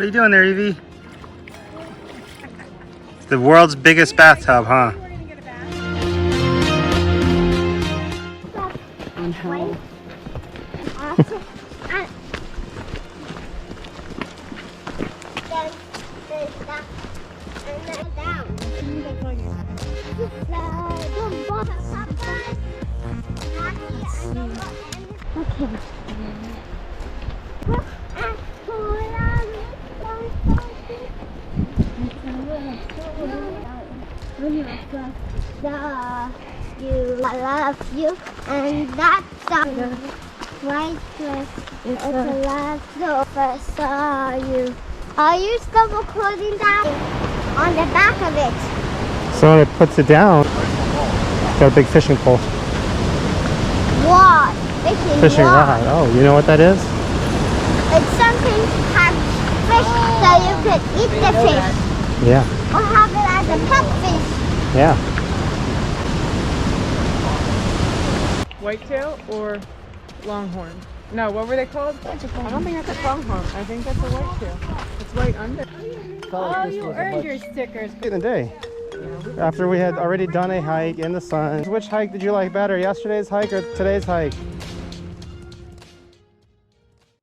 are you doing there, Evie? It's the world's biggest bathtub, huh? I love you, and that's the right place. It's the last of I saw you. Are you still closing down on the back of it? So when it puts it down, it's got a big fishing pole. What? Fishing rod. Oh, you know what that is? It's something to catch fish so you could eat the fish. Yeah. Or have it as a pet fish. Yeah. Whitetail or longhorn? No, what were they called? I don't think that's a pronghorn. I think that's a whitetail. It's white under. Oh, you earned your stickers. In the day, after we had already done a hike in the sun. Which hike did you like better, yesterday's hike or today's hike?